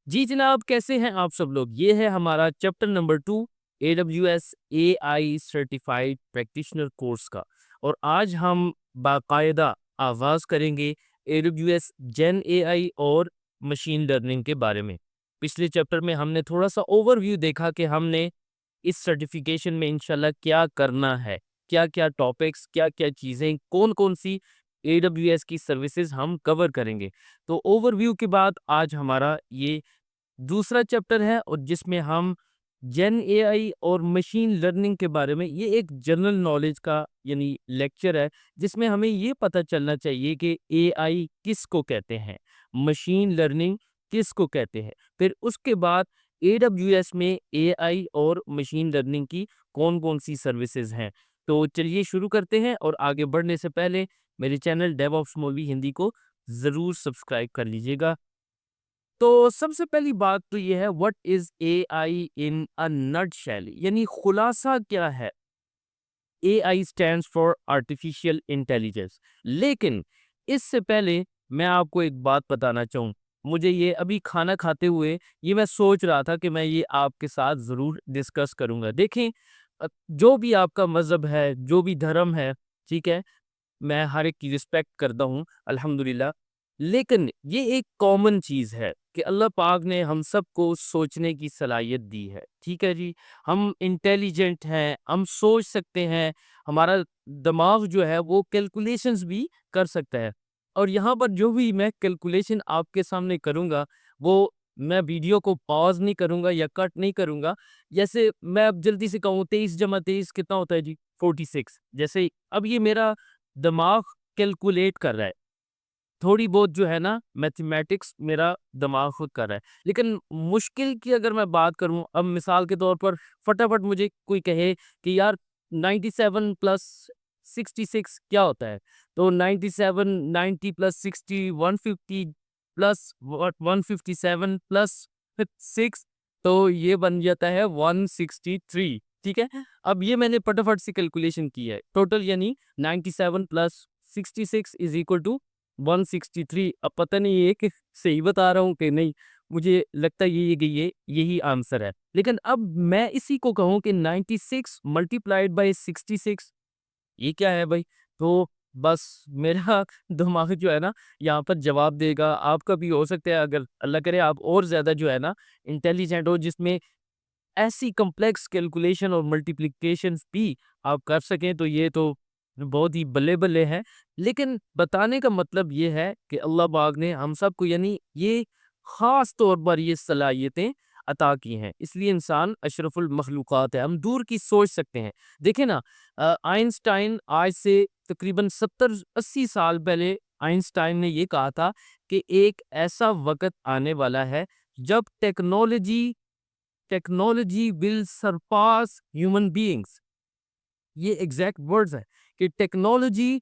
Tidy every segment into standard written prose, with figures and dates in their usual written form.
जी जनाब, कैसे हैं आप सब लोग? ये है हमारा chapter number 2 AWS AI certified practitioner course का। और आज हम बाकायदा आगाज़ करेंगे AWS जेन AI और मशीन लर्निंग के बारे में। पिछले चैप्टर में हमने थोड़ा-सा ओवरव्यू देखा कि हमने इस सर्टिफिकेशन में इंशाल्लाह क्या करना है, क्या-क्या टॉपिक्स, क्या-क्या चीज़ें, कौन-कौन सी AWS की सर्विसेज़ हम कवर करेंगे। तो ओवरव्यू के बाद आज हमारा ये दूसरा चैप्टर है और जिसमें हम जेन एआई और मशीन लर्निंग के बारे में, ये एक जनरल नॉलेज का यानी लेक्चर है जिसमें हमें ये पता चलना चाहिए कि एआई किसको कहते हैं, मशीन लर्निंग किसको कहते हैं। फिर उसके बाद एडब्ल्यूएस में एआई और मशीन लर्निंग की कौन कौन सी सर्विसेज हैं। तो चलिए शुरू करते हैं, और आगे बढ़ने से पहले मेरे चैनल डेवऑप्स मौलवी हिंदी को ज़रूर सब्सक्राइब कर लीजिएगा। तो सबसे पहली बात तो ये है, what is AI in a nutshell, यानी खुलासा क्या है। AI stands for artificial intelligence. लेकिन इससे पहले मैं आपको एक बात बताना चाहूँ। मुझे ये अभी खाना खाते हुए ये मैं सोच रहा था कि मैं ये आपके साथ ज़रूर डिस्कस करूँगा। देखें, जो भी आपका मज़हब है, जो भी धर्म है, ठीक है, मैं हर एक की रिस्पेक्ट करता हूँ, अल्हम्दुलिल्लाह। लेकिन ये एक कॉमन चीज़ है कि अल्लाह पाक ने हम सबको सोचने की सलाहियत दी है, ठीक है जी। हम इंटेलिजेंट हैं, हम सोच सकते हैं, हमारा दिमाग जो है वो कैलकुलेशंस भी कर सकता है। और यहाँ पर जो भी मैं कैलकुलेशन आपके सामने करूँगा, वो मैं वीडियो को पॉज़ नहीं करूँगा या कट नहीं करूँगा। जैसे मैं अब जल्दी से कहूँ 23 जमा 23 कितना होता है जी? 46। जैसे अब ये मेरा दिमाग कैलकुलेट कर रहा है। थोड़ी बहुत जो है ना मैथमेटिक्स मेरा दिमाग खुद कर रहा है। लेकिन मुश्किल की अगर मैं बात करूँ, अब मिसाल के तौर पर फटाफट मुझे कोई कहे कि यार 97 प्लस 66 क्या होता है? तो 97 90 प्लस 60 150 प्लस व्हाट 157 प्लस 6, तो ये बन जाता है 163, ठीक है? अब ये मैंने फटाफट से कैलकुलेशन की है। टोटल यानी 97 प्लस 66 इज़ इक्वल टू 163। अब पता नहीं ये कि सही बता रहा हूँ कि नहीं, मुझे लगता है ये यही आंसर है। लेकिन अब मैं इसी को कहूँ कि 96 मल्टीप्लाइड बाय 66, ये क्या है भाई? तो बस मेरा दिमाग जो है ना यहाँ पर जवाब देगा। आपका भी हो सकता है, अगर अल्लाह करे आप और ज़्यादा जो है ना इंटेलिजेंट हो, जिसमें ऐसी कॉम्प्लेक्स कैलकुलेशन और मल्टीप्लिकेशंस भी आप कर सकें, तो ये तो बहुत ही बल्ले-बल्ले है। लेकिन बताने का मतलब ये है कि अल्लाह पाक ने हम सबको यानी ये ख़ास तौर पर ये सलाहियतें अता की हैं। इसलिए इंसान अशरफुल मखलूक़ात है। हम दूर की सोच सकते हैं। देखिए ना, आइंस्टाइन आज से तकरीबन 70-80 साल पहले आइंस्टाइन ने ये कहा था कि एक ऐसा वक़्त आने वाला है जब technology will Sarpass human beings. ये एग्जैक्ट वर्ड्स है कि टेक्नोलॉजी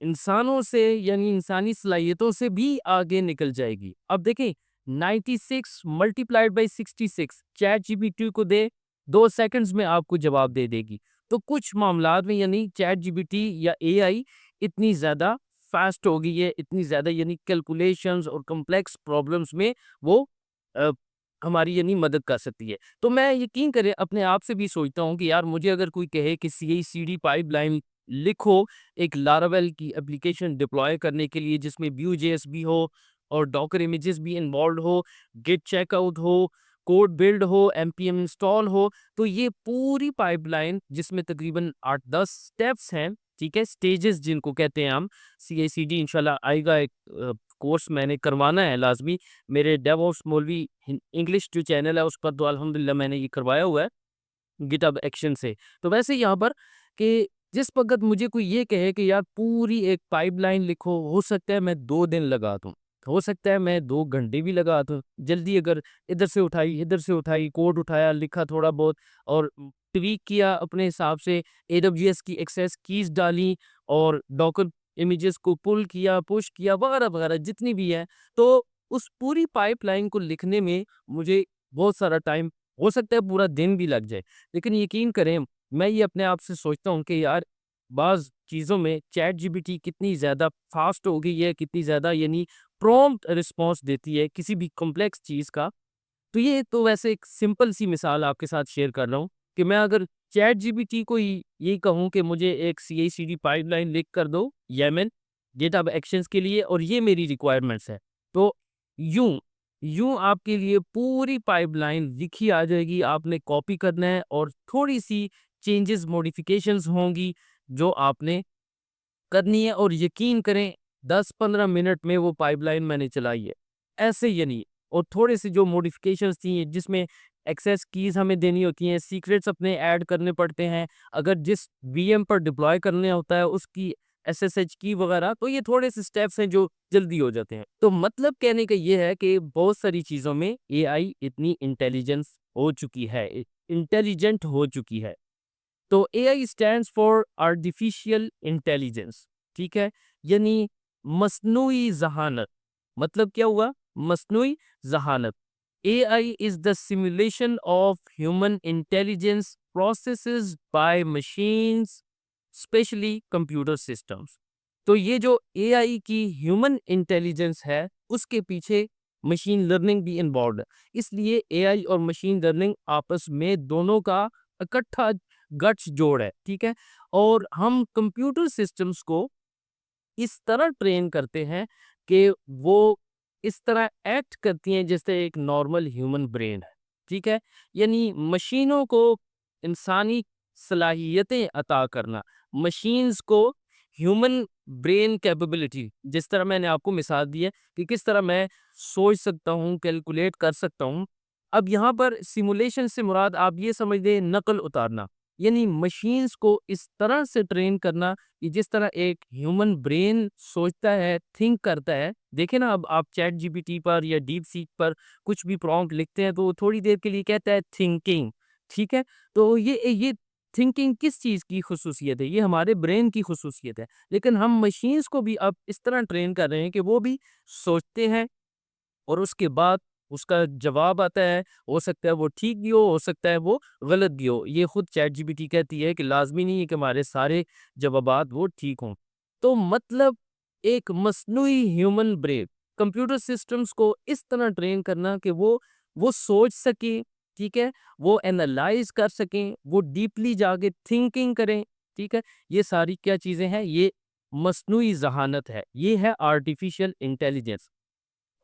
इंसानों से यानी इंसानी सलाहियतों से भी आगे निकल जाएगी। अब देखें, 96 मल्टीप्लाइड बाई 66 चैट जीपीटी को दे, 2 सेकंड्स में आपको जवाब दे देगी। तो कुछ मामलात में यानी चैट जीपीटी या एआई इतनी ज़्यादा फास्ट हो गई है, इतनी ज़्यादा यानी कैलकुलेशंस और कॉम्प्लेक्स प्रॉब्लम्स में वो अ, हमारी यानी मदद कर सकती है। तो मैं यकीन करें अपने आप से भी सोचता हूँ कि यार मुझे अगर कोई कहे कि सीई/सीडी पाइपलाइन लिखो एक लारावेल की एप्लीकेशन डिप्लॉय करने के लिए, जिसमें Vue.js भी हो और डॉकर इमेजेस भी इन्वॉल्व हो, गिट चेकआउट हो, कोड बिल्ड हो, npm इंस्टॉल हो, तो ये पूरी पाइपलाइन जिसमें तकरीबन 8-10 स्टेप्स हैं, ठीक है, स्टेजेस जिनको कहते हैं हम। CI/CD इंशाल्लाह आएगा, एक कोर्स मैंने करवाना है लाजमी। मेरे डेवऑप्स मौलवी इंग्लिश जो चैनल है उस पर तो अल्हम्दुलिल्लाह मैंने ये करवाया हुआ है गिटहब एक्शन से। तो वैसे यहाँ पर कि जिस वक़्त मुझे कोई ये कहे कि यार पूरी एक पाइपलाइन लिखो, हो सकता है मैं 2 दिन लगा दूँ, हो सकता है मैं 2 घंटे भी लगा दूँ। जल्दी अगर इधर से उठाई, कोड उठाया, लिखा थोड़ा बहुत और ट्वीक किया अपने हिसाब से, एडब्ल्यूएस की एक्सेस कीज़ डाली और डॉकर इमेजेस को पुल किया, पुश किया, वगैरह-वगैरह जितनी भी है। तो उस पूरी पाइपलाइन को लिखने में मुझे बहुत सारा टाइम, हो सकता है पूरा दिन भी लग जाए। लेकिन यकीन करें, मैं ये अपने आप से सोचता हूँ कि यार बाज़ चीज़ों में चैट जीपीटी कितनी ज़्यादा फास्ट हो गई है, कितनी ज़्यादा यानी प्रॉम्प्ट रिस्पॉन्स देती है किसी भी कॉम्प्लेक्स चीज़ का। तो ये तो वैसे एक सिंपल सी मिसाल आपके साथ शेयर कर रहा हूँ कि मैं अगर चैट जीपीटी को यही कहूँ कि मुझे एक CI/CD पाइपलाइन लिख कर दो YAML GitHub एक्शंस के लिए और ये मेरी रिक्वायरमेंट्स है। तो यूं यूं आपके लिए पूरी पाइपलाइन लिखी आ जाएगी, आपने कॉपी करना है और थोड़ी सी चेंजेस मॉडिफिकेशंस होंगी जो आपने करनी है और यकीन करें 10-15 मिनट में वो पाइपलाइन मैंने चलाई है। ऐसे ही नहीं, और थोड़े से जो मॉडिफिकेशंस थी जिसमें एक्सेस कीज़ हमें देनी होती हैं, सीक्रेट्स अपने ऐड करने पड़ते हैं, अगर जिस वीएम पर डिप्लॉय करने होता है उसकी एसएसएच की वगैरह, तो ये थोड़े से स्टेप्स हैं जो जल्दी हो जाते हैं। तो मतलब कहने का ये है कि बहुत सारी चीज़ों में एआई इतनी इंटेलिजेंट हो चुकी है। तो AI stands for artificial intelligence, ठीक है, यानी मस्नूई जहानत। मतलब क्या हुआ? मस्नूई जहानत। AI is the simulation of human intelligence processes by machines, specially computer systems. तो ये जो एआई की ह्यूमन इंटेलिजेंस है उसके पीछे मशीन लर्निंग भी इन्वॉल्व है। इसलिए एआई और मशीन लर्निंग आपस में दोनों का इकट्ठा गट्स जोड़ है, ठीक है। और हम कंप्यूटर सिस्टम्स को इस तरह ट्रेन करते हैं कि वो इस तरह एक्ट करती हैं जैसे एक नॉर्मल ह्यूमन ब्रेन है, ठीक है। यानी मशीनों को इंसानी सलाहियतें अता करना, मशीन्स को ह्यूमन ब्रेन कैपेबिलिटी, जिस तरह मैंने आपको मिसाल दी है कि किस तरह मैं सोच सकता हूँ, कैलकुलेट कर सकता हूँ। अब यहाँ पर सिमुलेशन से मुराद आप ये समझ लें नकल उतारना, यानी मशीन्स को इस तरह से ट्रेन करना कि जिस तरह एक ह्यूमन ब्रेन सोचता है, थिंक करता है। देखें ना, अब आप चैट जीपीटी पर या डीप सीक पर कुछ भी प्रॉम्प्ट लिखते हैं तो वो थोड़ी देर के लिए कहता है थिंकिंग, ठीक है। तो ये थिंकिंग किस चीज़ की खुसूसियत है? ये हमारे ब्रेन की खुसूसियत है। लेकिन हम मशीन्स को भी अब इस तरह ट्रेन कर रहे हैं कि वो भी सोचते हैं और उसके बाद उसका जवाब आता है। हो सकता है वो ठीक भी हो सकता है वो गलत भी हो। ये खुद चैट जीपीटी कहती है कि लाज़मी नहीं है कि हमारे सारे जवाबात वो ठीक हों। तो मतलब एक मस्नूई ह्यूमन ब्रेन कंप्यूटर सिस्टम्स को इस तरह ट्रेन करना कि वो सोच सकें, ठीक है? वो एनालाइज़ कर सकें, वो डीपली जाके थिंकिंग करें, ठीक है? ये सारी क्या चीज़ें हैं? ये मस्नूई ज़हानत है। ये है आर्टिफ़िशियल इंटेलिजेंस।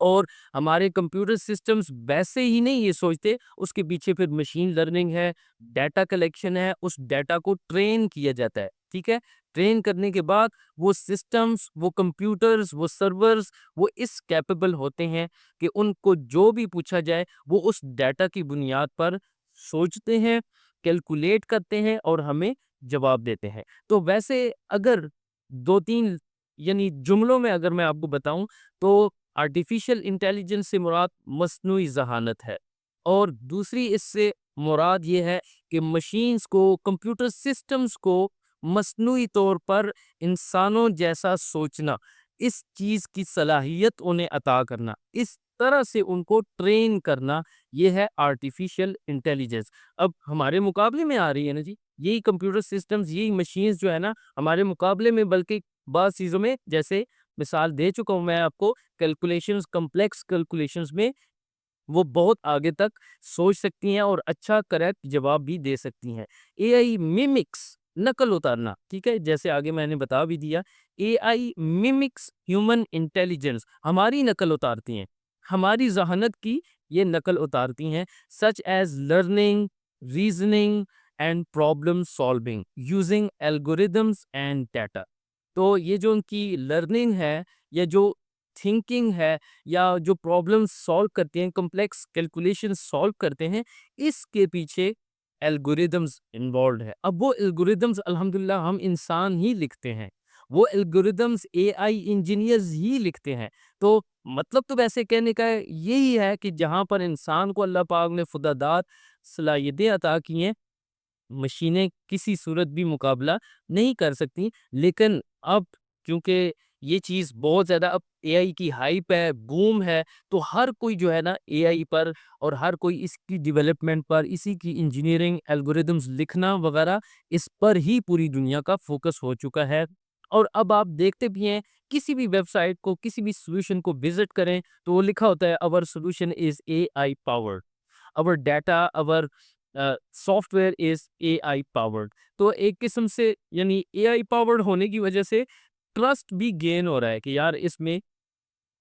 और हमारे कंप्यूटर सिस्टम्स वैसे ही नहीं ये सोचते, उसके पीछे फिर मशीन लर्निंग है, डाटा कलेक्शन है, उस डाटा को ट्रेन किया जाता है, ठीक है। ट्रेन करने के बाद वो सिस्टम्स, वो कंप्यूटर्स, वो सर्वर्स, वो इस कैपेबल होते हैं कि उनको जो भी पूछा जाए वो उस डाटा की बुनियाद पर सोचते हैं, कैलकुलेट करते हैं और हमें जवाब देते हैं। तो वैसे अगर 2-3 यानी जुमलों में अगर मैं आपको बताऊं तो आर्टिफिशियल इंटेलिजेंस से मुराद मस्नूई ज़हानत है और दूसरी इससे मुराद ये है कि मशीन्स को, कंप्यूटर सिस्टम्स को मस्नूई तौर पर इंसानों जैसा सोचना, इस चीज़ की सलाहियत उन्हें अता करना, इस तरह से उनको ट्रेन करना, ये है आर्टिफिशियल इंटेलिजेंस। अब हमारे मुकाबले में आ रही है ना जी, यही कंप्यूटर सिस्टम्स, यही मशीन्स जो है ना हमारे मुकाबले में, बल्कि बाज़ चीज़ों में, जैसे मिसाल दे चुका हूँ मैं आपको, कैलकुलेशंस, कॉम्प्लेक्स कैलकुलेशंस में वो बहुत आगे तक सोच सकती हैं और अच्छा करेक्ट जवाब भी दे सकती हैं। एआई मिमिक्स, नकल उतारना, ठीक है? जैसे आगे मैंने बता भी दिया, एआई मिमिक्स ह्यूमन इंटेलिजेंस, हमारी नकल उतारती हैं, हमारी ज़हानत की ये नकल उतारती हैं, such as learning, reasoning and problem solving using algorithms and data. तो ये जो उनकी लर्निंग है या जो थिंकिंग है या जो प्रॉब्लम सॉल्व करते हैं, कॉम्प्लेक्स कैलकुलेशन सॉल्व करते हैं, इसके पीछे एल्गोरिदम्स इन्वॉल्व है। अब वो एल्गोरिदम्स अल्हम्दुलिल्लाह हम इंसान ही लिखते हैं, वो एल्गोरिदम्स एआई इंजीनियर्स ही लिखते हैं। तो मतलब तो वैसे कहने का यही है कि जहाँ पर इंसान को अल्लाह पाक ने खुदादाद सलाहियतें अता की हैं, मशीनें किसी सूरत भी मुकाबला नहीं कर सकती। लेकिन अब चूंकि ये चीज़ बहुत ज़्यादा अब एआई की हाइप है, बूम है, तो हर कोई जो है ना एआई पर और हर कोई इसकी डेवलपमेंट पर, इसी की इंजीनियरिंग, एल्गोरिदम्स लिखना वगैरह, इस पर ही पूरी दुनिया का फोकस हो चुका है। और अब आप देखते भी हैं, किसी भी वेबसाइट को, किसी भी सॉल्यूशन को विज़िट करें, तो वो लिखा होता है, "our solution is AI powered, our data, our software is AI powered." तो एक किस्म से यानी एआई पावर्ड होने की वजह से ट्रस्ट भी गेन हो रहा है कि यार इसमें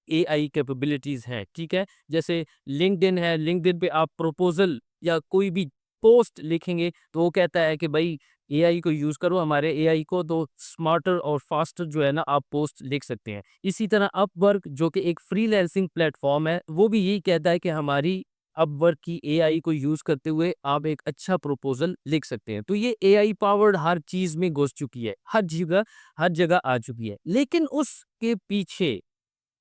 एआई कैपेबिलिटीज़ हैं, ठीक है? जैसे लिंक्डइन है, लिंक्डइन पे आप प्रपोज़ल या कोई भी पोस्ट लिखेंगे, तो वो कहता है कि भई एआई को यूज़ करो, हमारे एआई को, तो स्मार्टर और फास्टर जो है ना आप पोस्ट लिख सकते हैं। इसी तरह अपवर्क जो कि एक फ्रीलांसिंग प्लेटफ़ॉर्म है, वो भी यही कहता है कि हमारी अपवर्क की एआई को यूज़ करते हुए आप एक अच्छा प्रपोज़ल लिख सकते हैं। तो ये एआई पावर्ड हर चीज़ में घुस चुकी है, हर जगह आ चुकी है। लेकिन उसके पीछे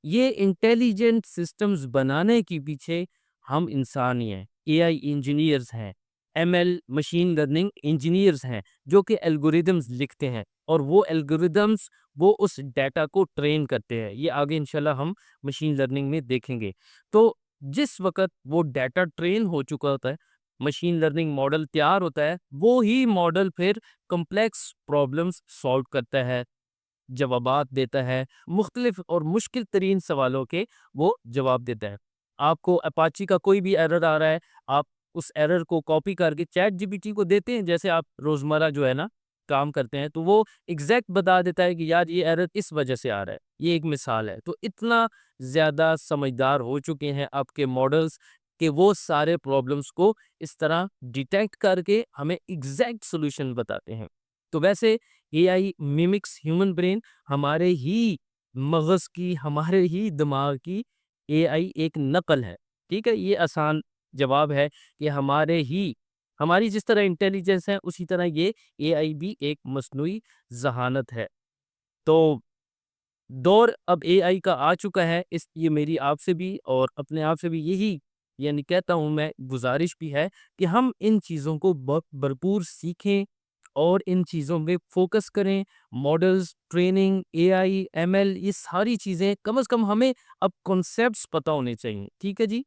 ये इंटेलिजेंट सिस्टम्स बनाने के पीछे हम इंसान ही हैं, एआई इंजीनियर्स हैं, एमएल मशीन लर्निंग इंजीनियर्स हैं, जो कि एल्गोरिदम्स लिखते हैं और वो एल्गोरिदम्स वो उस डेटा को ट्रेन करते हैं। ये आगे इंशाल्लाह हम मशीन लर्निंग में देखेंगे। तो जिस वक़्त वो डेटा ट्रेन हो चुका होता है, मशीन लर्निंग मॉडल तैयार होता है, वो ही मॉडल फिर कॉम्प्लेक्स प्रॉब्लम्स सॉल्व करता है, जवाबात देता है, मुख्तलिफ और मुश्किल तरीन सवालों के वो जवाब देता है। आपको अपाची का कोई भी एरर आ रहा है, आप उस एरर को कॉपी करके चैट जीपीटी को देते हैं, जैसे आप रोज़मर्रा जो है ना काम करते हैं, तो वो एग्ज़ैक्ट बता देता है कि यार ये एरर इस वजह से आ रहा है। ये एक मिसाल है। तो इतना ज़्यादा समझदार हो चुके हैं आपके मॉडल्स कि वो सारे प्रॉब्लम्स को इस तरह डिटेक्ट करके हमें एग्ज़ैक्ट सॉल्यूशन बताते हैं। तो वैसे एआई मिमिक्स ह्यूमन ब्रेन, हमारे ही मगज़ की, हमारे ही दिमाग की एआई एक नकल है, ठीक है? ये आसान जवाब है कि हमारी जिस तरह इंटेलिजेंस है, उसी तरह ये एआई भी एक मस्नूई ज़हानत है। तो दौर अब एआई का आ चुका है, इस ये मेरी आपसे भी और अपने आप से भी यही यानी कहता हूँ मैं, गुज़ारिश भी है कि हम इन चीज़ों को भरपूर सीखें और इन चीज़ों में फ़ोकस करें। मॉडल्स, ट्रेनिंग, एआई, एमएल, ये सारी चीज़ें कम से कम हमें अब कॉन्सेप्ट्स पता होने चाहिए। ठीक है जी?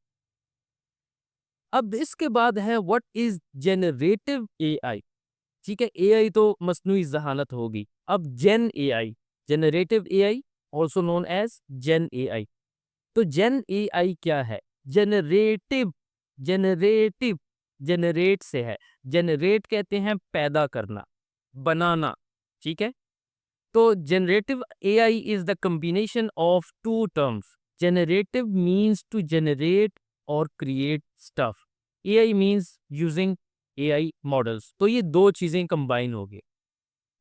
अब इसके बाद है व्हाट इज़ जनरेटिव एआई? ठीक है, एआई तो मस्नूई ज़हानत होगी। अब gen AI, generative AI also known as gen AI. तो जेन एआई क्या है? जनरेटिव, जनरेटिव, जनरेट से है। जनरेट कहते हैं पैदा करना, बनाना, ठीक है? तो generative AI is the combination of 2 terms. Generative means to generate और create stuff. AI means using AI models. तो ये 2 चीज़ें कंबाइन हो गई।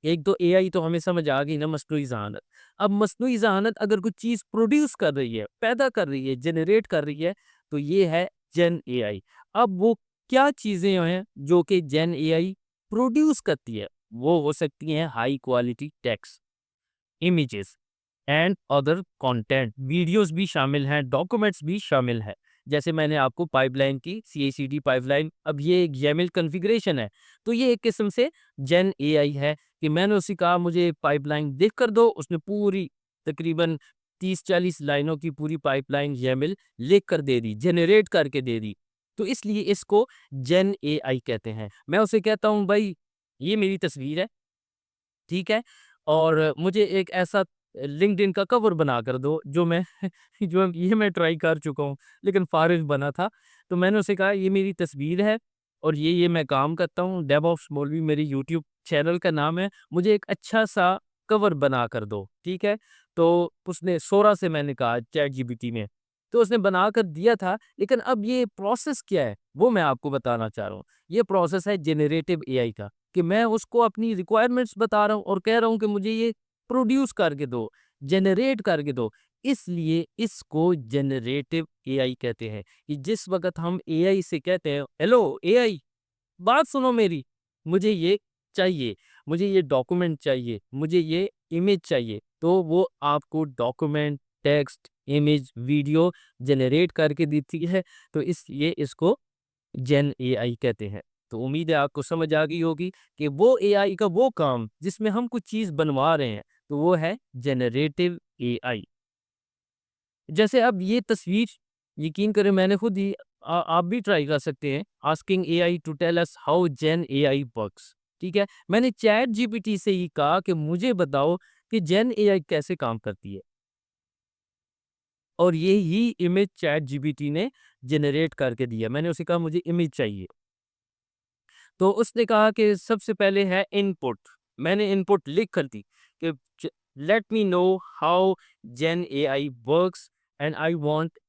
एक तो एआई तो हमें समझ आ गई ना, मसनूई ज़हानत। अब मसनूई ज़हानत अगर कोई चीज़ प्रोड्यूस कर रही है, पैदा कर रही है, जनरेट कर रही है, तो ये है जेन एआई। अब वो क्या चीज़ें हैं जो कि जेन एआई प्रोड्यूस करती है? वो हो सकती हैं high quality text, images and other content, videos भी शामिल हैं, डॉक्यूमेंट्स भी शामिल हैं। जैसे मैंने आपको पाइपलाइन की सीआई/सीडी पाइपलाइन, अब ये एक YAML कॉन्फ़िगरेशन है, तो ये एक किस्म से जेन एआई है कि मैंने उसे कहा मुझे पाइपलाइन लिख कर दो, उसने पूरी तकरीबन 30-40 लाइनों की पूरी पाइपलाइन YAML लिख कर दे दी, जनरेट करके दे दी। तो इसलिए इसको जेन एआई कहते हैं। मैं उसे कहता हूँ भाई ये मेरी तस्वीर है, ठीक है? और मुझे एक ऐसा लिंक्डइन का कवर बना कर दो जो मैं जो ये मैं ट्राई कर चुका हूँ, लेकिन फ़ारिग बना था। तो मैंने उसे कहा ये मेरी तस्वीर है और ये मैं काम करता हूँ, डेवऑप्स मौलवी मेरी यूट्यूब चैनल का नाम है, मुझे एक अच्छा-सा कवर बना कर दो, ठीक है? तो उसने सोरा से मैंने कहा चैटजीपीटी में, तो उसने बना कर दिया था, लेकिन अब ये प्रोसेस क्या है, वो मैं आपको बताना चाह रहा हूँ। ये प्रोसेस है जनरेटिव एआई का। कि मैं उसको अपनी रिक्वायरमेंट्स बता रहा हूँ और कह रहा हूँ कि मुझे ये प्रोड्यूस करके दो, जनरेट करके दो। इसलिए इसको जनरेटिव एआई कहते हैं कि जिस वक़्त हम एआई से कहते हैं, "हेलो एआई, बात सुनो मेरी, मुझे ये चाहिए, मुझे ये डॉक्यूमेंट चाहिए, मुझे ये इमेज चाहिए", तो वो आपको document, text, image, video generate करके देती है। तो इसलिए इसको जेन एआई कहते हैं। तो उम्मीद है आपको समझ आ गई होगी कि वो एआई का वो काम जिसमें हम कुछ चीज़ बनवा रहे हैं, तो वो है जनरेटिव AI। जैसे अब ये तस्वीर, यकीन करें मैंने खुद ही आप भी ट्राई कर सकते हैं, asking AI to tell us how gen AI works. ठीक है, मैंने चैट जीपीटी से ही कहा कि मुझे बताओ कि जेन एआई कैसे काम करती है, और ये ही इमेज चैट जीपीटी ने जनरेट करके दिया। मैंने उसे कहा मुझे इमेज चाहिए, तो उसने कहा कि सबसे पहले है इनपुट। मैंने इनपुट लिख कर दी कि let me know how gen AI works and I want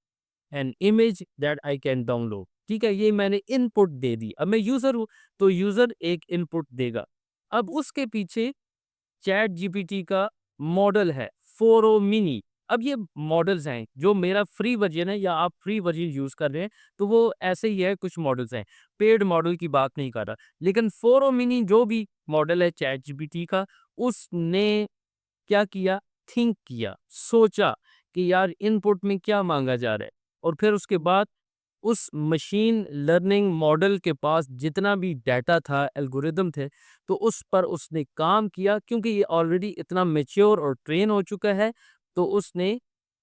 an image that I can download. ठीक है, ये मैंने इनपुट दे दी। अब मैं यूजर हूं, तो यूजर एक इनपुट देगा। अब उसके पीछे चैट जीपीटी का मॉडल है फोरो मिनी। अब ये मॉडल्स हैं, जो मेरा फ्री वर्जन है या आप फ्री वर्जन यूज कर रहे हैं, तो वो ऐसे ही है। कुछ मॉडल्स हैं, पेड मॉडल की बात नहीं कर रहा, लेकिन फोरो मिनी जो भी मॉडल है चैट जीपीटी का, उसने क्या किया, थिंक किया, सोचा कि यार इनपुट में क्या मांगा जा रहा है, और फिर उसके बाद उस मशीन लर्निंग मॉडल के पास जितना भी डाटा था, एल्गोरिदम थे, तो उस पर उसने काम किया। क्योंकि ये ऑलरेडी इतना मैच्योर और ट्रेन हो चुका है, तो उसने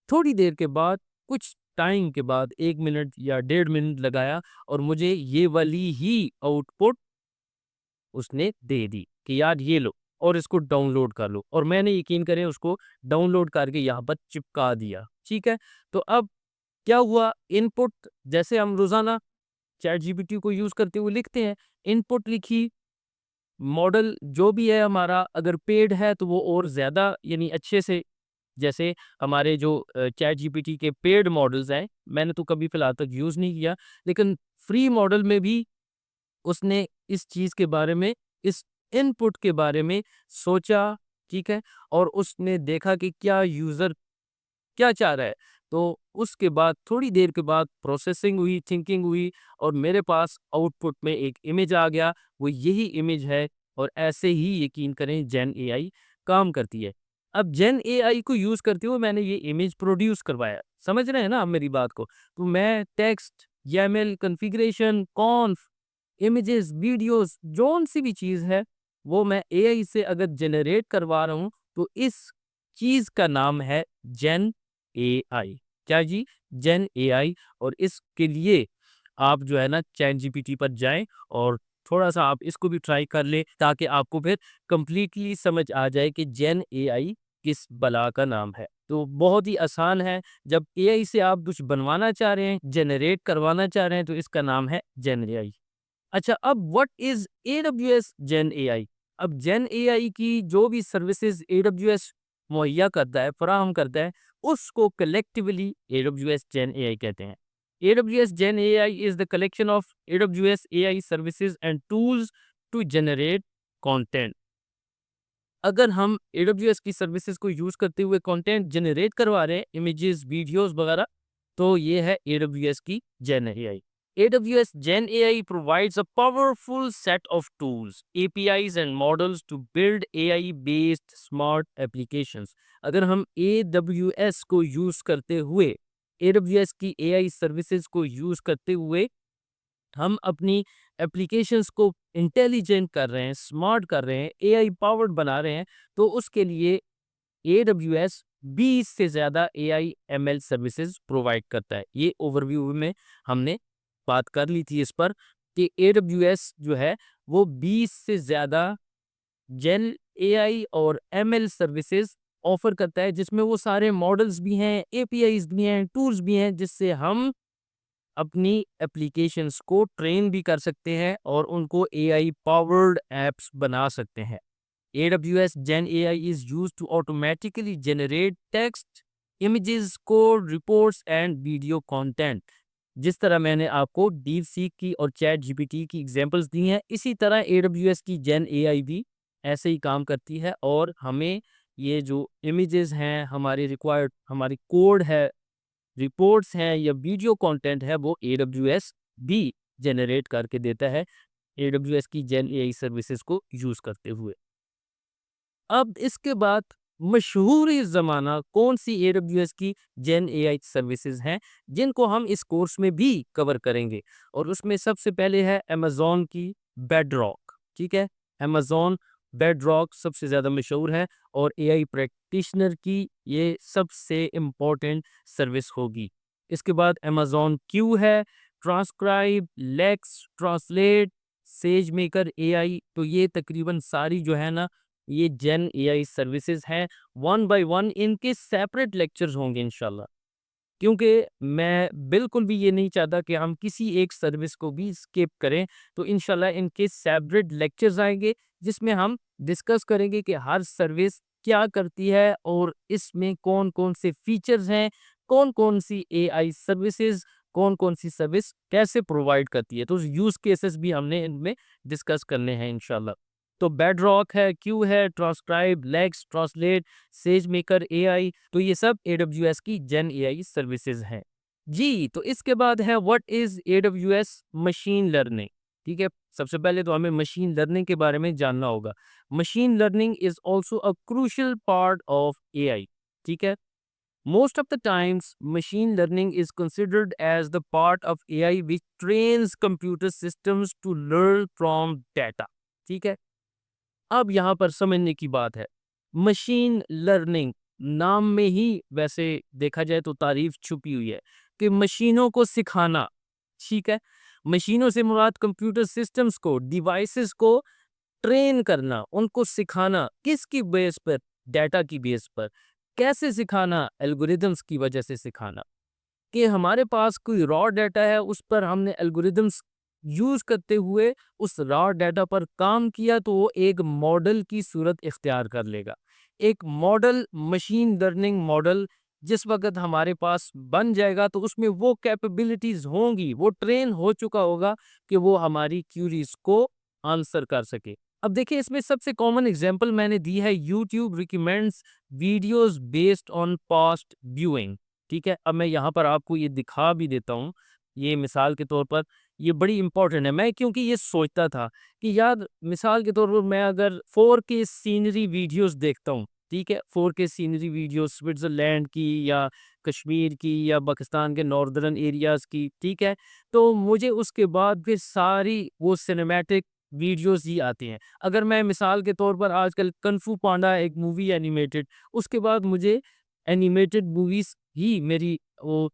थोड़ी देर के बाद, कुछ टाइम के बाद, 1 मिनट या 1.5 मिनट लगाया, और मुझे ये वाली ही आउटपुट उसने दे दी कि यार ये लो और इसको डाउनलोड कर लो। और मैंने, यकीन करें, उसको डाउनलोड करके यहाँ पर चिपका दिया। ठीक है, तो अब क्या हुआ, इनपुट जैसे हम रोजाना चैट जीपीटी को यूज करते हुए लिखते हैं, इनपुट लिखी, मॉडल जो भी है हमारा, अगर पेड है तो वो और ज्यादा यानी अच्छे से, जैसे हमारे जो चैट जीपीटी के पेड मॉडल्स हैं, मैंने तो कभी फिलहाल तक यूज नहीं किया, लेकिन फ्री मॉडल में भी उसने इस चीज के बारे में, इस इनपुट के बारे में सोचा। ठीक है, और उसने देखा कि क्या यूजर क्या चाह रहा है। तो उसके बाद थोड़ी देर के बाद प्रोसेसिंग हुई, थिंकिंग हुई, और मेरे पास आउटपुट में एक इमेज आ गया। वो यही इमेज है, और ऐसे ही यकीन करें जेन एआई काम करती है। अब जेन एआई को यूज करते हुए मैंने ये इमेज प्रोड्यूस करवाया। समझ रहे हैं ना आप मेरी बात को? तो मैं text, YAML configuration, कॉन्फ, images, videos, जौन सी भी चीज है, वो मैं एआई से अगर जनरेट करवा रहा हूँ, तो इस चीज का नाम है जेन एआई। क्या जी? जेन एआई। और इसके लिए आप जो है ना चैट जीपीटी पर जाएं, और थोड़ा सा आप इसको भी ट्राई कर ले, ताकि आपको फिर कंप्लीटली समझ आ जाए कि जेन एआई किस बला का नाम है। तो बहुत ही आसान है। जब एआई से आप कुछ बनवाना चाह रहे हैं, जनरेट करवाना चाह रहे हैं, तो इसका नाम है जेन एआई। अच्छा, अब what is AWS gen AI? अब जेन एआई की जो भी सर्विसेज AWS मुहैया करता है, फराहम करता है, उसको कलेक्टिवली AWS जेन एआई कहते हैं। AWS gen AI is the collection of AWS AI services and tools to generate content. अगर हम AWS की सर्विसेज को यूज करते हुए कंटेंट जनरेट करवा रहे हैं, इमेजेस, वीडियोस वगैरह, तो ये है AWS की जेन AI. AWS Gen AI provides a powerful set of tools, APIs and models to build AI-based smart applications। अगर हम AWS को यूज करते हुए, AWS की AI सर्विसेज को यूज करते हुए, हम अपनी एप्लीकेशंस को इंटेलिजेंट कर रहे हैं, स्मार्ट कर रहे हैं, AI पावर्ड बना रहे हैं, तो उसके लिए AWS 20 से ज़्यादा AI ML सर्विसेज प्रोवाइड करता है। ये ओवरव्यू में हमने बात कर ली थी इस पर, कि AWS जो है वो 20 से ज़्यादा जेन AI और ML सर्विसेज ऑफर करता है, जिसमें वो सारे मॉडल्स भी हैं, APIs भी हैं, टूल्स भी हैं, जिससे हम अपनी एप्लीकेशंस को ट्रेन भी कर सकते हैं और उनको AI पावर्ड एप्स बना सकते हैं। AWS Gen AI is used to automatically generate text, images, code, reports and video content। जिस तरह मैंने आपको DeepSeek की और चैट जीपीटी की एग्जांपल्स दी हैं, इसी तरह AWS की Gen AI भी ऐसे ही काम करती है, और हमें ये जो इमेजेस हैं, हमारी रिक्वायर्ड, हमारी कोड है, रिपोर्ट्स हैं या वीडियो कंटेंट है, वो AWS भी जनरेट करके देता है, AWS की Gen AI सर्विसेज को यूज करते हुए। अब इसके बाद मशहूर ज़माना कौन सी AWS की जेन AI सर्विसेज हैं, जिनको हम इस कोर्स में भी कवर करेंगे, और उसमें सबसे पहले है अमेज़न की बेडरॉक। ठीक है, अमेज़न बेडरॉक सबसे ज़्यादा मशहूर है और एआई प्रैक्टिशनर की ये सबसे इम्पोर्टेंट सर्विस होगी। इसके बाद अमेज़न क्यू है, Transcribe, Lex, Translate, SageMaker AI. तो ये तकरीबन सारी जो है ना, ये जेन एआई सर्विसेज हैं। वन बाय वन इनके सेपरेट लेक्चर्स होंगे इंशाल्लाह, क्योंकि मैं बिल्कुल भी ये नहीं चाहता कि हम किसी एक सर्विस को भी स्किप करें। तो इंशाल्लाह इनके सेपरेट लेक्चर्स आएंगे, जिसमें हम डिस्कस करेंगे कि हर सर्विस क्या करती है और इसमें कौन कौन से फीचर्स हैं, कौन कौन सी एआई सर्विसेज, कौन कौन सी सर्विस कैसे प्रोवाइड करती है। तो यूज केसेस भी हमने इनमें डिस्कस करने हैं इंशाल्लाह। तो बेडरॉक है, क्यू है, Transcribe, Lex, Translate, SageMaker AI. तो ये सब AWS की जेन एआई सर्विसेज हैं जी। तो इसके बाद है what is AWS machine learning. ठीक है, सबसे पहले तो हमें मशीन लर्निंग के बारे में जानना होगा। Machine learning is also a crucial part of AI. ठीक है, most of the times machine learning is considered as the part of AI which trains computer systems to learn from data। ठीक है, अब यहाँ पर समझने की बात है, मशीन लर्निंग नाम में ही वैसे देखा जाए तो तारीफ छुपी हुई है कि मशीनों को सिखाना। ठीक है, मशीनों से मुराद कंप्यूटर सिस्टम्स को, डिवाइसेस को ट्रेन करना, उनको सिखाना। किसकी बेस पर? डाटा की बेस पर। कैसे सिखाना? एल्गोरिदम्स की वजह से सिखाना। कि हमारे पास कोई रॉ डाटा है, उस पर हमने एल्गोरिदम्स यूज करते हुए उस रॉ डाटा पर काम किया, तो वो एक मॉडल की सूरत इख्तियार कर लेगा। एक मॉडल, मशीन लर्निंग मॉडल जिस वक्त हमारे पास बन जाएगा, तो उसमें वो कैपेबिलिटीज होंगी, वो ट्रेन हो चुका होगा कि वो हमारी क्यूरीज को आंसर कर सके। अब देखिए, इसमें सबसे कॉमन एग्जांपल मैंने दी है, YouTube recommends videos based on past viewing. ठीक है, अब मैं यहाँ पर आपको ये दिखा भी देता हूँ, ये मिसाल के तौर पर ये बड़ी इंपॉर्टेंट है। मैं क्योंकि ये सोचता था कि यार, मिसाल के तौर पर मैं अगर 4K सीनरी वीडियोस देखता हूँ, ठीक है, 4K सीनरी वीडियोस स्विट्जरलैंड की या कश्मीर की या पाकिस्तान के नॉर्दर्न एरियाज की, ठीक है, तो मुझे उसके बाद फिर सारी वो सिनेमैटिक वीडियोस ही आती हैं। अगर मैं मिसाल के तौर पर आजकल कन्फू पांडा एक मूवी एनिमेटेड, उसके बाद मुझे एनिमेटेड मूवीज ही मेरी वो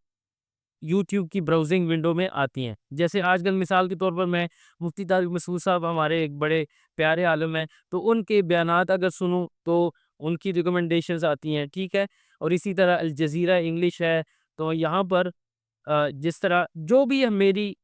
यूट्यूब की ब्राउजिंग विंडो में आती हैं। जैसे आजकल मिसाल के तौर पर मैं मुफ्ती तारिक मसूद साहब हमारे एक बड़े प्यारे आलिम हैं, तो उनके बयानात अगर सुनूँ तो उनकी रिकमेंडेशंस आती हैं। ठीक है, और इसी तरह अल जज़ीरा इंग्लिश है, तो यहाँ पर जिस तरह जो भी है मेरी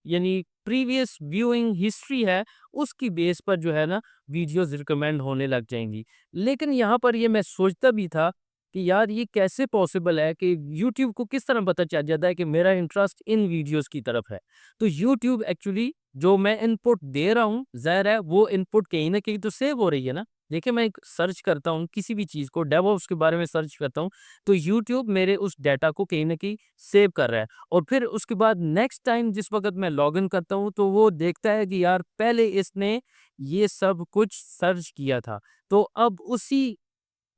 यानी प्रीवियस व्यूइंग हिस्ट्री है, उसकी बेस पर जो है ना वीडियोस रिकमेंड होने लग जाएंगी। लेकिन यहाँ पर ये मैं सोचता भी था कि यार, ये कैसे पॉसिबल है कि यूट्यूब को किस तरह पता चल जाता है कि मेरा इंटरेस्ट इन वीडियोस की तरफ है। तो यूट्यूब एक्चुअली जो मैं इनपुट दे रहा हूँ, ज़ाहिर है वो इनपुट कहीं ना कहीं तो सेव हो रही है ना। देखिए, मैं एक सर्च करता हूँ किसी भी चीज़ को, डेवऑप्स के बारे में सर्च करता हूँ, तो यूट्यूब मेरे उस डाटा को कहीं ना कहीं सेव कर रहा है। और फिर उसके बाद नेक्स्ट टाइम जिस वक़्त मैं लॉगिन करता हूँ, तो वो देखता है कि यार, पहले इसने ये सब कुछ सर्च किया था। तो अब उसी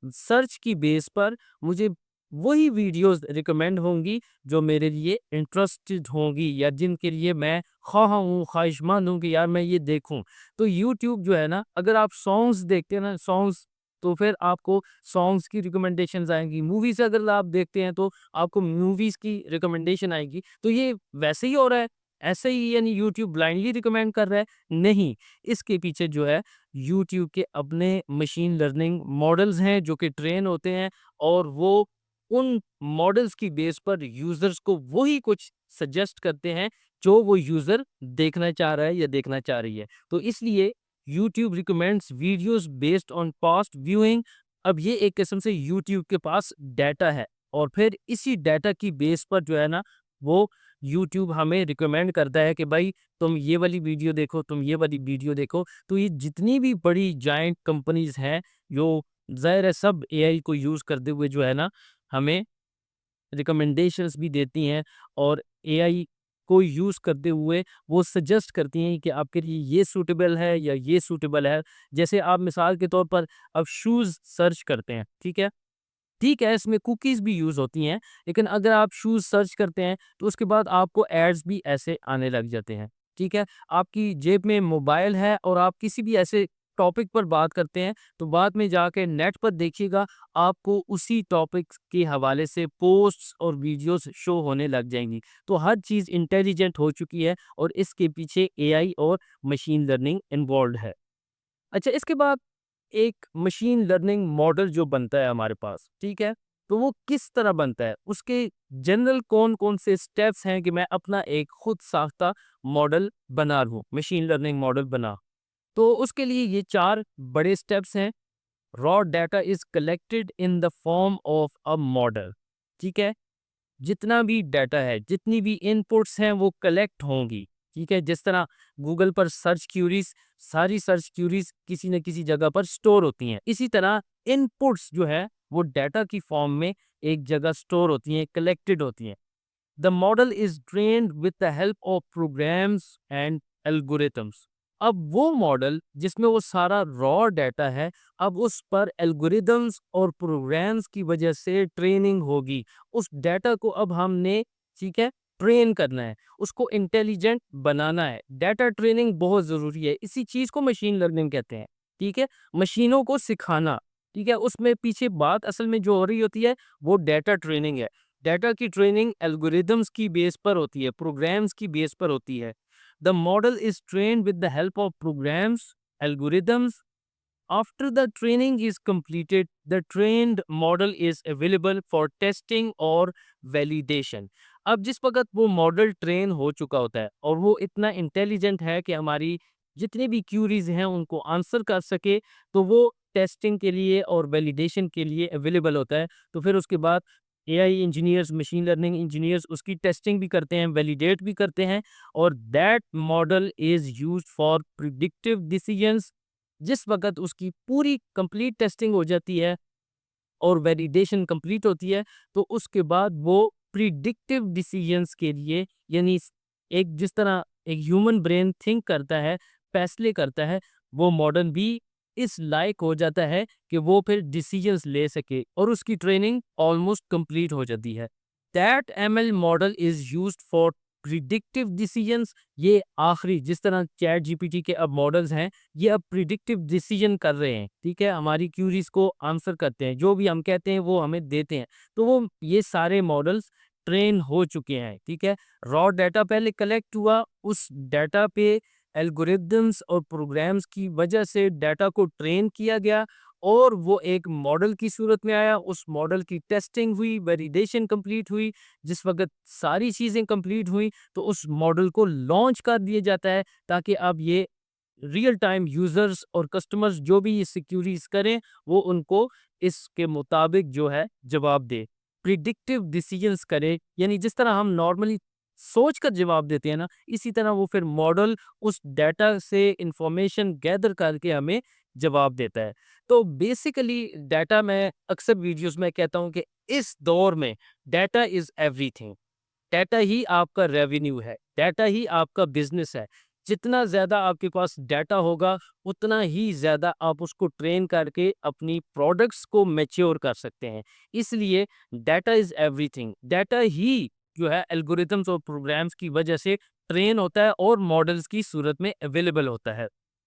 सर्च की बेस पर मुझे वही वीडियोस रिकमेंड होंगी जो मेरे लिए इंटरेस्टेड होंगी या जिनके लिए मैं ख्वाह हूँ, ख्वाहिशमंद हूँ कि यार मैं ये देखूँ। तो यूट्यूब जो है ना, अगर आप सॉन्ग्स देखते हैं ना, सॉन्ग्स, तो फिर आपको सॉन्ग्स की रिकमेंडेशंस आएँगी। मूवीज़ अगर आप देखते हैं तो आपको मूवीज़ की रिकमेंडेशन आएगी। तो ये वैसे ही हो रहा है, ऐसे ही यानी यूट्यूब ब्लाइंडली रिकमेंड कर रहा है? नहीं, इसके पीछे जो है यूट्यूब के अपने मशीन लर्निंग मॉडल्स हैं जो कि ट्रेन होते हैं, और वो उन मॉडल्स की बेस पर यूजर्स को वही कुछ सजेस्ट करते हैं जो वो यूजर देखना चाह रहा है या देखना चाह रही है। तो इसलिए YouTube recommends videos based on past viewing. अब ये एक किस्म से यूट्यूब के पास डाटा है, और फिर इसी डाटा की बेस पर जो है ना, वो यूट्यूब हमें रिकमेंड करता है कि भाई, तुम ये वाली वीडियो देखो, तुम ये वाली वीडियो देखो। तो ये जितनी भी बड़ी जायंट कंपनीज हैं, जो ज़ाहिर है सब एआई को यूज़ करते हुए जो है ना, हमें रिकमेंडेशंस भी देती हैं, और एआई को यूज़ करते हुए वो सजेस्ट करती हैं कि आपके लिए ये सूटेबल है या ये सूटेबल है। जैसे आप मिसाल के तौर पर अब शूज़ सर्च करते हैं, ठीक है, इसमें कुकीज़ भी यूज़ होती हैं, लेकिन अगर आप शूज़ सर्च करते हैं, तो उसके बाद आपको एड्स भी ऐसे आने लग जाते हैं, ठीक है? आपकी जेब में मोबाइल है और आप किसी भी ऐसे टॉपिक पर बात करते हैं तो बाद में जाके नेट पर देखिएगा, आपको उसी टॉपिक के हवाले से पोस्ट्स और वीडियोस शो होने लग जाएंगी। तो हर चीज़ इंटेलिजेंट हो चुकी है और इसके पीछे एआई और मशीन लर्निंग इन्वॉल्व है। अच्छा, इसके बाद एक मशीन लर्निंग मॉडल जो बनता है हमारे पास, ठीक है? तो वो किस तरह बनता है? उसके जनरल कौन-कौन से स्टेप्स हैं कि मैं अपना एक खुद साख्ता मॉडल बना लूँ, मशीन लर्निंग मॉडल बना। तो उसके लिए ये 4 बड़े स्टेप्स हैं। Raw data is collected in the form of a model, ठीक है? जितना भी डाटा है, जितनी भी इनपुट्स हैं वो कलेक्ट होंगी, ठीक है? जिस तरह गूगल पर सर्च क्यूरीज, सारी सर्च क्यूरीज किसी न किसी जगह पर स्टोर होती हैं। इसी तरह इनपुट्स जो है वो डाटा की फॉर्म में एक जगह स्टोर होती हैं, कलेक्टेड होती हैं। The model is trained with the help of programs and algorithms. अब वो मॉडल जिसमें वो सारा रॉ डाटा है, अब उस पर एल्गोरिदम्स और प्रोग्राम्स की वजह से ट्रेनिंग होगी। उस डाटा को अब हमने, ठीक है, ट्रेन करना है, उसको इंटेलिजेंट बनाना है। डाटा ट्रेनिंग बहुत ज़रूरी है, इसी चीज़ को मशीन लर्निंग कहते हैं, ठीक है? मशीनों को सिखाना, ठीक है? उसमें पीछे बात असल में जो हो रही होती है वो डाटा ट्रेनिंग है। डाटा की ट्रेनिंग एल्गोरिदम्स की बेस पर होती है, प्रोग्राम्स की बेस पर होती है। The model is trained with the help of programs, algorithms. After the training is completed, the trained model is available for testing और validation. अब जिस वक़्त वो मॉडल ट्रेन हो चुका होता है और वो इतना इंटेलिजेंट है कि हमारी जितनी भी क्यूरीज हैं उनको आंसर कर सके, तो वो टेस्टिंग के लिए और वैलिडेशन के लिए अवेलेबल होता है। तो फिर उसके बाद AI engineers, machine learning engineers उसकी टेस्टिंग भी करते हैं, वैलिडेट भी करते हैं, और that model is used for predictive decisions. जिस वक़्त उसकी पूरी कंप्लीट टेस्टिंग हो जाती है और वैलिडेशन कंप्लीट होती है, तो उसके बाद वो प्रिडिक्टिव डिसीजंस के लिए, यानी एक जिस तरह एक ह्यूमन ब्रेन थिंक करता है, फैसले करता है, वो मॉडल भी इस लायक हो जाता है कि वो फिर डिसीजंस ले सके और उसकी ट्रेनिंग ऑलमोस्ट कंप्लीट हो जाती है। That ML model is used for predictive decisions. ये आखिरी, जिस तरह चैट जीपीटी के अब मॉडल्स हैं, ये अब प्रिडिक्टिव डिसीजन कर रहे हैं, ठीक है? हमारी क्यूरीज को आंसर करते हैं, जो भी हम कहते हैं वो हमें देते हैं। तो वो ये सारे मॉडल्स ट्रेन हो चुके हैं, ठीक है? रॉ डाटा पहले कलेक्ट हुआ, उस डाटा पे एल्गोरिदम्स और प्रोग्राम्स की वजह से डाटा को ट्रेन किया गया और वो एक मॉडल की सूरत में आया। उस मॉडल की टेस्टिंग हुई, वैलिडेशन कंप्लीट हुई। जिस वक़्त सारी चीज़ें कंप्लीट हुई, तो उस मॉडल को लॉन्च कर दिया जाता है, ताकि अब ये रियल टाइम यूजर्स और कस्टमर्स जो भी ये सिक्योरिटीज करें, वो उनको इसके मुताबिक जो है जवाब दे, प्रिडिक्टिव डिसीजंस करे। यानी जिस तरह हम नॉर्मली सोच कर जवाब देते हैं ना, इसी तरह वो फिर मॉडल उस डाटा से इंफॉर्मेशन गैदर करके हमें जवाब देता है। तो बेसिकली डाटा, मैं अक्सर वीडियोस में कहता हूँ कि इस दौर में डाटा इज एवरीथिंग। डाटा ही आपका रेवेन्यू है, डाटा ही आपका बिजनेस है। जितना ज़्यादा आपके पास डाटा होगा, उतना ही ज़्यादा आप उसको ट्रेन करके अपनी प्रोडक्ट्स को मैच्योर कर सकते हैं। इसलिए डाटा इज़ एवरीथिंग। डाटा ही जो है एल्गोरिथम्स और प्रोग्राम्स की वजह से ट्रेन होता है और मॉडल्स की सूरत में अवेलेबल होता है।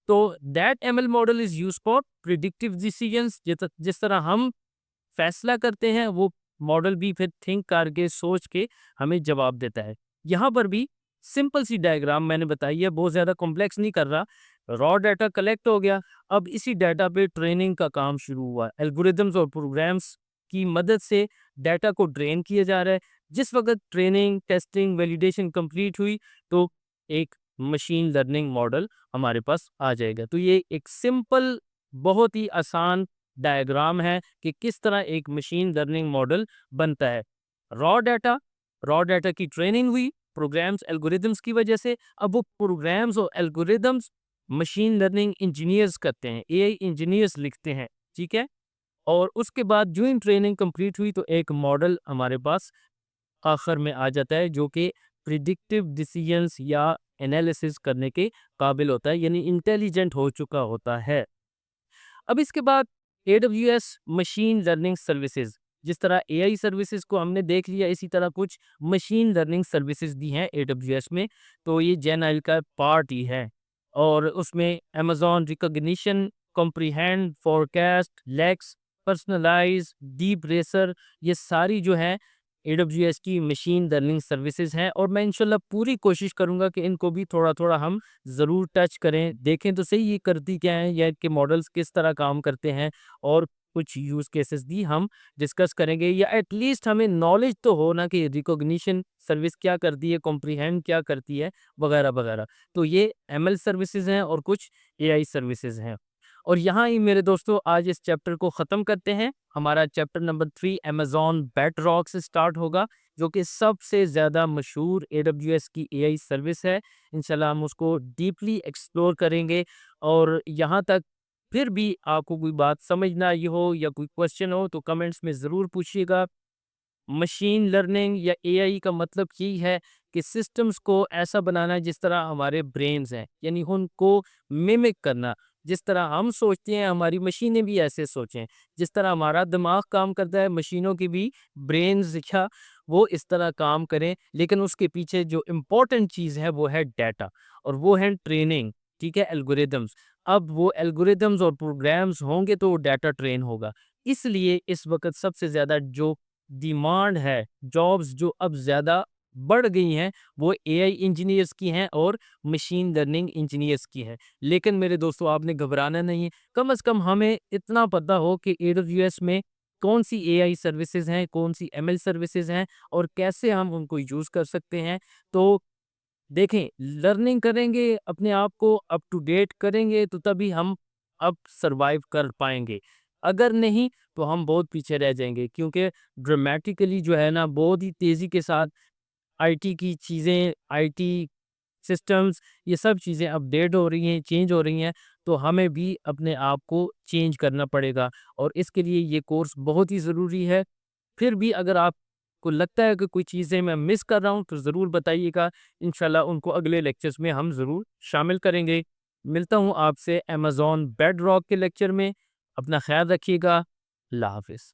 तो that ML model is used for predictive decisions. जिस तरह हम फैसला करते हैं, वो मॉडल भी फिर थिंक करके, सोच के हमें जवाब देता है। यहाँ पर भी सिंपल सी डायग्राम मैंने बताई है, बहुत ज़्यादा कॉम्प्लेक्स नहीं कर रहा। रॉ डाटा कलेक्ट हो गया, अब इसी डाटा पे ट्रेनिंग का काम शुरू हुआ। एल्गोरिदम्स और प्रोग्राम्स की मदद से डाटा को ट्रेन किया जा रहा है। जिस वक़्त ट्रेनिंग, टेस्टिंग, वैलिडेशन कंप्लीट हुई, तो एक मशीन लर्निंग मॉडल हमारे पास आ जाएगा। तो ये एक सिंपल, बहुत ही आसान डायग्राम है कि किस तरह एक मशीन लर्निंग मॉडल बनता है। रॉ डाटा, रॉ डाटा की ट्रेनिंग हुई प्रोग्राम्स, एल्गोरिदम्स की वजह से। अब वो प्रोग्राम्स और एल्गोरिदम्स मशीन लर्निंग इंजीनियर्स करते हैं, एआई इंजीनियर्स लिखते हैं, ठीक है? और उसके बाद जो इन ट्रेनिंग कंप्लीट हुई, तो एक मॉडल हमारे पास आखिर में आ जाता है, जो कि प्रिडिक्टिव डिसीजंस या एनालिसिस करने के काबिल होता है, यानी इंटेलिजेंट हो चुका होता है। अब इसके बाद एडब्ल्यूएस मशीन लर्निंग सर्विसेज, जिस तरह एआई सर्विसेज को हमने देख लिया, इसी तरह कुछ मशीन लर्निंग सर्विसेज भी हैं एडब्ल्यूएस में। तो ये जेन आई का पार्ट ही है, और उसमें Amazon Rekognition Comprehend, Forecast, Lex, Personalize, DeepRacer, ये सारी जो है एडब्ल्यूएस की मशीन लर्निंग सर्विसेज हैं और मैं इंशाल्लाह पूरी कोशिश करूंगा कि इनको भी थोड़ा थोड़ा हम ज़रूर टच करें, देखें तो सही ये करती क्या है या इनके मॉडल्स किस तरह काम करते हैं, और कुछ यूज़ केसेस भी हम डिस्कस करेंगे, या एटलीस्ट हमें नॉलेज तो हो ना कि रिकॉग्निशन सर्विस क्या करती है, कॉम्प्रिहेंड क्या करती है, वगैरह वगैरह। तो ये एमएल सर्विसेज हैं और कुछ एआई सर्विसेज हैं। और यहाँ ही मेरे दोस्तों आज इस चैप्टर को ख़त्म करते हैं। हमारा चैप्टर नंबर 3 अमेज़न बेडरॉक से स्टार्ट होगा, जो कि सबसे ज़्यादा मशहूर एडब्ल्यूएस की एआई सर्विस है। इंशाल्लाह हम उसको डीपली एक्सप्लोर करेंगे। और यहाँ तक फिर भी आपको कोई बात समझ ना आई हो या कोई क्वेश्चन हो तो कमेंट्स में ज़रूर पूछिएगा। मशीन लर्निंग या एआई का मतलब यही है कि सिस्टम्स को ऐसा बनाना जिस तरह हमारे ब्रेन्स हैं, यानी उनको मिमिक करना। जिस तरह हम सोचते हैं हमारी मशीनें भी ऐसे सोचें, जिस तरह हमारा दिमाग काम करता है मशीनों की भी ब्रेन्स या वो इस तरह काम करें। लेकिन उसके पीछे जो इम्पोर्टेंट चीज़ है वो है डाटा, और वो है ट्रेनिंग। ठीक है, एल्गोरिदम्स। अब वो एल्गोरिदम्स और प्रोग्राम्स होंगे तो वो डाटा ट्रेन होगा। इसलिए इस वक्त सबसे ज़्यादा जो डिमांड है, जॉब्स जो अब ज़्यादा बढ़ गई हैं, वो एआई इंजीनियर्स की हैं और मशीन लर्निंग इंजीनियर्स की हैं। लेकिन मेरे दोस्तों आपने घबराना नहीं है, कम से कम हमें इतना पता हो कि एडब्ल्यूएस में कौन सी एआई सर्विसेज हैं, कौन सी एमएल सर्विसेज हैं और कैसे हम उनको यूज़ कर सकते हैं। तो देखें, लर्निंग करेंगे, अपने आप को अप टू डेट करेंगे तो तभी हम अब सर्वाइव कर पाएँगे। अगर नहीं तो हम बहुत पीछे रह जाएँगे, क्योंकि ड्रामेटिकली जो है ना बहुत ही तेज़ी के साथ आईटी की चीज़ें, आईटी सिस्टम्स, ये सब चीज़ें अपडेट हो रही हैं, चेंज हो रही हैं, तो हमें भी अपने आप को चेंज करना पड़ेगा और इसके लिए ये कोर्स बहुत ही ज़रूरी है। फिर भी अगर आपको लगता है कि कोई चीज़ें मैं मिस कर रहा हूँ तो ज़रूर बताइएगा। इंशाल्लाह उनको अगले लेक्चर्स में हम ज़रूर शामिल करेंगे। मिलता हूँ आपसे अमेज़न बेडरॉक के लेक्चर में। अपना ख़्याल रखिएगा। अल्लाह हाफ़िज़।